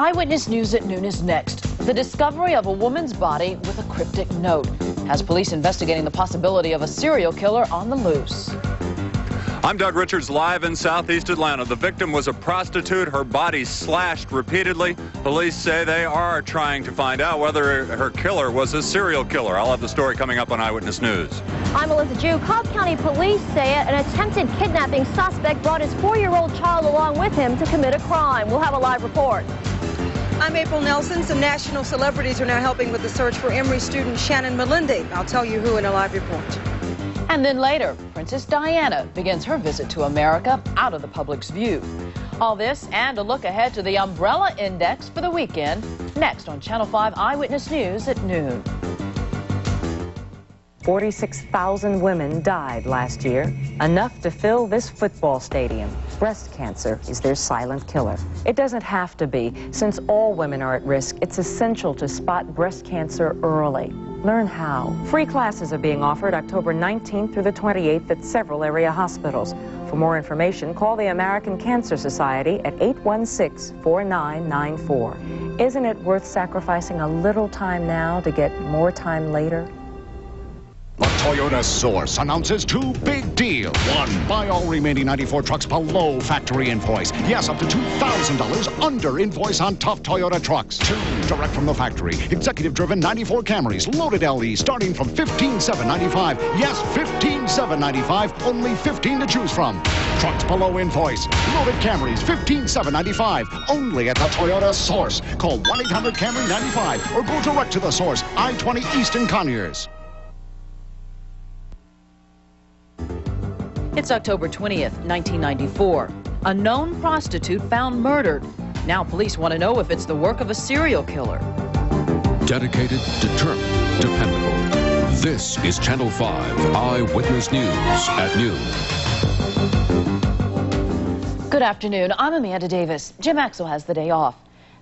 Eyewitness News at noon is next. The discovery of a woman's body with a cryptic note has police investigating the possibility of a serial killer on the loose. I'm Doug Richards, live in southeast Atlanta. The victim was a prostitute, her body slashed repeatedly. Police say they are trying to find out whether her killer was a serial killer. I'll have the story coming up on Eyewitness News. I'm Melissa Jew. Cobb County police say an attempted kidnapping suspect brought his 4-year-old child along with him to commit a crime. We'll have a live report. I'm April Nelson. Some national celebrities are now helping with the search for Emory student Shannon Melinde. I'll tell you who in a live report. And then later, Princess Diana begins her visit to America out of the public's view. All this and a look ahead to the Umbrella Index for the weekend, next on Channel 5 Eyewitness News at noon. 46,000 women died last year, enough to fill this football stadium. Breast cancer is their silent killer. It doesn't have to be. Since all women are at risk, it's essential to spot breast cancer early. Learn how. Free classes are being offered October 19th through the 28th at several area hospitals. For more information, call the American Cancer Society at 816-4994. Isn't it worth sacrificing a little time now to get more time later? The Toyota Source announces 2 big deals. 1, buy all remaining 94 trucks below factory invoice. Yes, up to $2,000 under invoice on tough Toyota trucks. 2, direct from the factory. Executive-driven 94 Camrys, loaded LE, starting from $15,795. Yes, $15,795, only 15 to choose from. Trucks below invoice. Loaded Camrys, $15,795, only at the Toyota Source. Call 1-800-CAMRY-95 or go direct to the Source, I-20 East in Conyers. It's October 20th, 1994. A known prostitute found murdered. Now police want to know if it's the work of a serial killer. Dedicated, determined, dependable. This is Channel 5 Eyewitness News at noon. Good afternoon. I'm Amanda Davis. Jim Axel has the day off.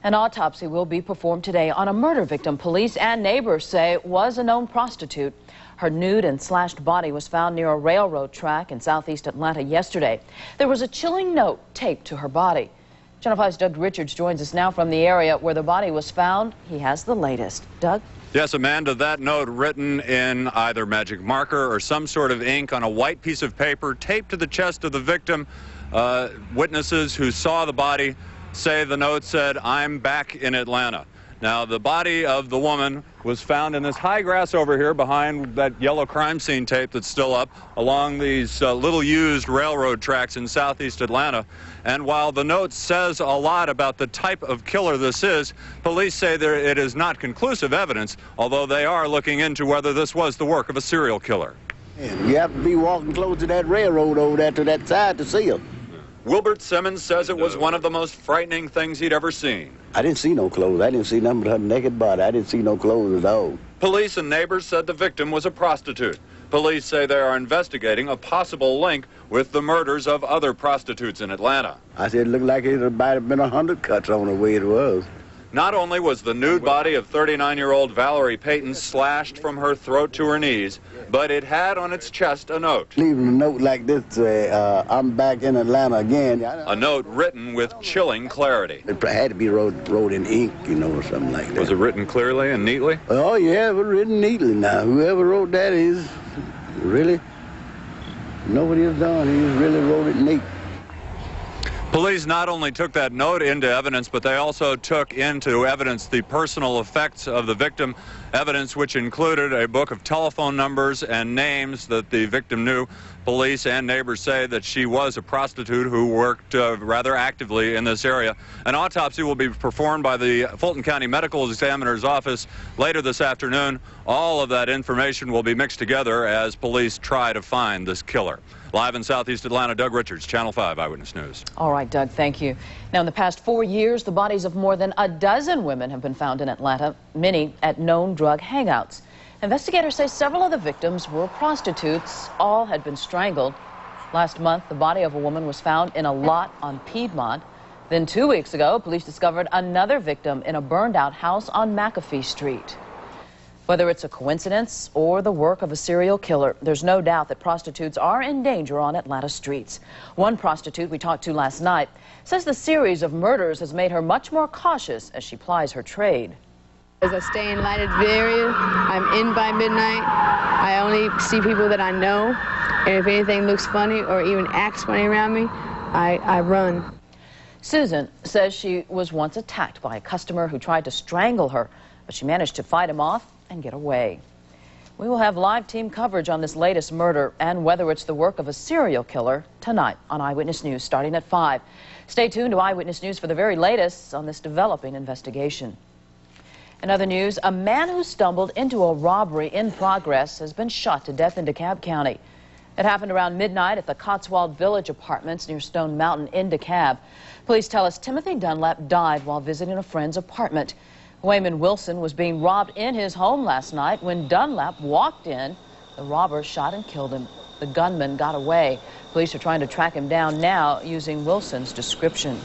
An autopsy will be performed today on a murder victim police and neighbors say was a known prostitute. Her nude and slashed body was found near a railroad track in southeast Atlanta yesterday. There was a chilling note taped to her body. Channel 5's Doug Richards joins us now from the area where the body was found. He has the latest. Doug? Yes, Amanda, that note written in either magic marker or some sort of ink on a white piece of paper taped to the chest of the victim. Witnesses who saw the body say the note said, "I'm back in Atlanta." Now, the body of the woman was found in this high grass over here behind that yellow crime scene tape that's still up along these little used railroad tracks in southeast Atlanta. And while the note says a lot about the type of killer this is, police say it is not conclusive evidence, although they are looking into whether this was the work of a serial killer. You have to be walking close to that railroad over there to that side to see them. Wilbert Simmons says it was one of the most frightening things he'd ever seen. I didn't see no clothes. I didn't see nothing but her naked body. I didn't see no clothes at all. Police and neighbors said the victim was a prostitute. Police say they are investigating a possible link with the murders of other prostitutes in Atlanta. I said it looked like it might have been 100 cuts on the way it was. Not only was the nude body of 39-year-old Valerie Payton slashed from her throat to her knees, but it had on its chest a note. Leaving a note like this, I'm back in Atlanta again. A note written with chilling clarity. It had to be wrote in ink, you know, or something like that. Was it written clearly and neatly? Oh, yeah, it was written neatly now. Whoever wrote that is really, nobody has done. He really wrote it neat. Police not only took that note into evidence, but they also took into evidence the personal effects of the victim, evidence which included a book of telephone numbers and names that the victim knew. Police and neighbors say that she was a prostitute who worked rather actively in this area. An autopsy will be performed by the Fulton County Medical Examiner's office later this afternoon. All of that information will be mixed together as police try to find this killer. Live in southeast Atlanta, Doug Richards, Channel 5 Eyewitness News. All right, Doug, thank you. Now, in the past 4 years, the bodies of more than a dozen women have been found in Atlanta, many at known drug hangouts. Investigators say several of the victims were prostitutes. All had been strangled. Last month, the body of a woman was found in a lot on Piedmont. Then 2 weeks ago, police discovered another victim in a burned-out house on McAfee Street. Whether it's a coincidence or the work of a serial killer, there's no doubt that prostitutes are in danger on Atlanta streets. One prostitute we talked to last night says the series of murders has made her much more cautious as she plies her trade. As I stay in lighted areas, I'm in by midnight. I only see people that I know, and if anything looks funny or even acts funny around me, I run. Susan says she was once attacked by a customer who tried to strangle her, but she managed to fight him off and get away. We will have live team coverage on this latest murder and whether it's the work of a serial killer tonight on Eyewitness News starting at 5. Stay tuned to Eyewitness News for the very latest on this developing investigation. In other news, a man who stumbled into a robbery in progress has been shot to death in DeKalb County. It happened around midnight at the Cotswold Village Apartments near Stone Mountain in DeKalb. Police tell us Timothy Dunlap died while visiting a friend's apartment. Wayman Wilson was being robbed in his home last night when Dunlap walked in. The robber shot and killed him. The gunman got away. Police are trying to track him down now using Wilson's description.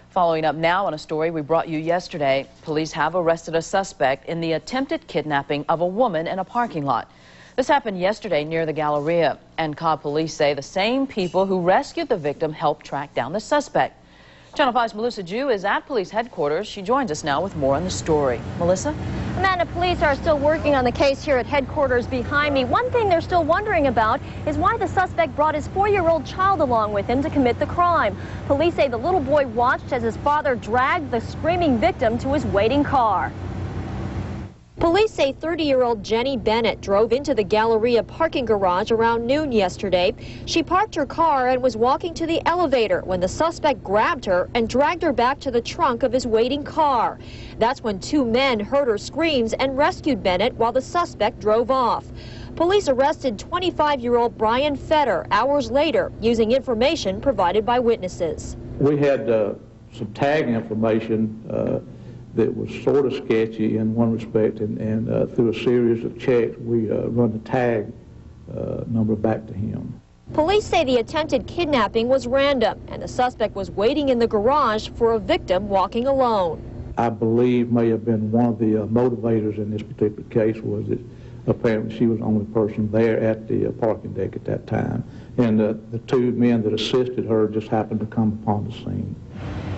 Following up now on a story we brought you yesterday, police have arrested a suspect in the attempted kidnapping of a woman in a parking lot. This happened yesterday near the Galleria, and Cobb police say the same people who rescued the victim helped track down the suspect. Channel 5's Melissa Jew is at police headquarters. She joins us now with more on the story. Melissa? Amanda, police are still working on the case here at headquarters behind me. One thing they're still wondering about is why the suspect brought his 4-year-old child along with him to commit the crime. Police say the little boy watched as his father dragged the screaming victim to his waiting car. Police say 30-year-old Jenny Bennett drove into the Galleria parking garage around noon yesterday. She parked her car and was walking to the elevator when the suspect grabbed her and dragged her back to the trunk of his waiting car. That's when 2 men heard her screams and rescued Bennett while the suspect drove off. Police arrested 25-year-old Brian Fetter hours later using information provided by witnesses. We had some tag information that was sort of sketchy in one respect, and through a series of checks, we run the tag number back to him. Police say the attempted kidnapping was random, and the suspect was waiting in the garage for a victim walking alone. I believe may have been one of the motivators in this particular case was that apparently she was the only person there at the parking deck at that time, and the 2 men that assisted her just happened to come upon the scene.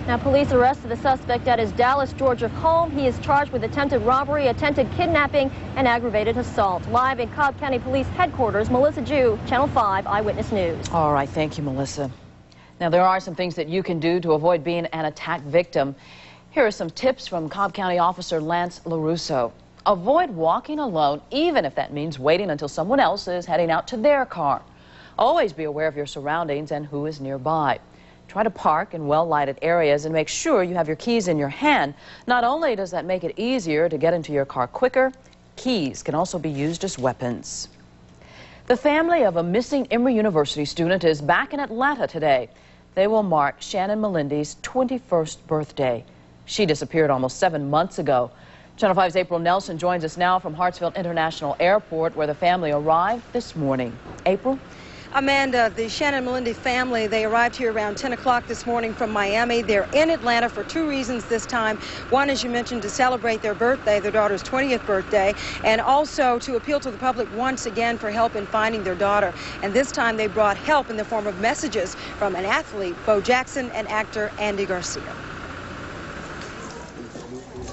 Now, police arrested the suspect at his Dallas, Georgia home. He is charged with attempted robbery, attempted kidnapping, and aggravated assault. Live in Cobb County Police Headquarters, Melissa Jew, Channel 5 Eyewitness News. All right, thank you, Melissa. Now, there are some things that you can do to avoid being an attack victim. Here are some tips from Cobb County Officer Lance LaRusso. Avoid walking alone, even if that means waiting until someone else is heading out to their car. Always be aware of your surroundings and who is nearby. Try to park in well-lighted areas and make sure you have your keys in your hand. Not only does that make it easier to get into your car quicker, keys can also be used as weapons. The family of a missing Emory University student is back in Atlanta today. They will mark Shannon Melindy's 21st birthday. She disappeared almost 7 months ago. Channel 5's April Nelson joins us now from Hartsfield International Airport, where the family arrived this morning. April? Amanda, the Shannon Melindy family, they arrived here around 10 o'clock this morning from Miami. They're in Atlanta for 2 reasons this time. One, as you mentioned, to celebrate their birthday, their daughter's 20th birthday, and also to appeal to the public once again for help in finding their daughter. And this time they brought help in the form of messages from an athlete, Bo Jackson, and actor Andy Garcia.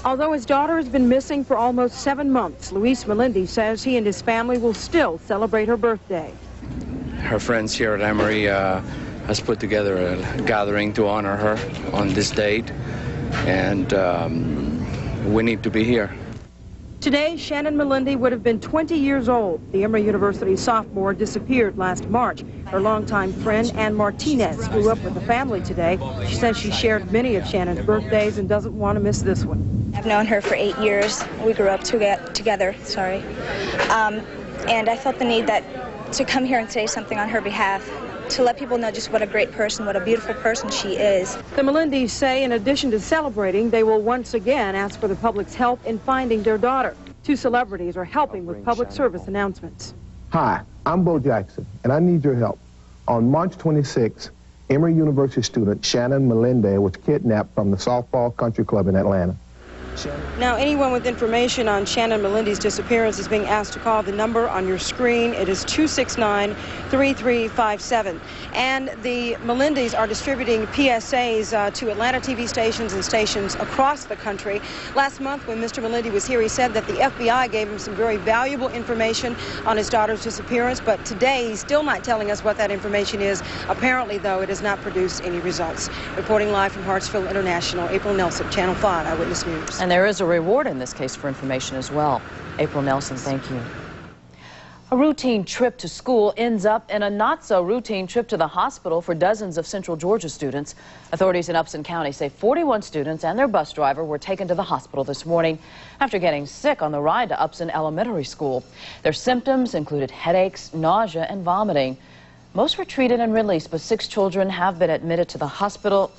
Although his daughter has been missing for almost 7 months, Luis Melindy says he and his family will still celebrate her birthday. Her friends here at Emory has put together a gathering to honor her on this date, and we need to be here. Today, Shannon Melindy would have been 20 years old. The Emory University sophomore disappeared last March. Her longtime friend, Ann Martinez, flew up with the family today. She says she shared many of Shannon's birthdays and doesn't want to miss this one. I've known her for 8 years. We grew up together, and I felt the need to come here and say something on her behalf, to let people know just what a great person, what a beautiful person she is. The Melindys say in addition to celebrating, they will once again ask for the public's help in finding their daughter. 2 celebrities are helping with public service announcements. Hi, I'm Bo Jackson, and I need your help. On March 26, Emory University student Shannon Melindy was kidnapped from the Softball Country Club in Atlanta. Now, anyone with information on Shannon Melindy's disappearance is being asked to call the number on your screen. It is 269-3357. And the Melindys are distributing PSAs to Atlanta TV stations and stations across the country. Last month, when Mr. Melindy was here, he said that the FBI gave him some very valuable information on his daughter's disappearance, but today he's still not telling us what that information is. Apparently, though, it has not produced any results. Reporting live from Hartsville International, April Nelson, Channel 5 Eyewitness News. And there is a reward in this case for information as well. April Nelson, thank you. A routine trip to school ends up in a not-so-routine trip to the hospital for dozens of Central Georgia students. Authorities in Upson County say 41 students and their bus driver were taken to the hospital this morning after getting sick on the ride to Upson Elementary School. Their symptoms included headaches, nausea, and vomiting. Most were treated and released, but 6 children have been admitted to the hospital.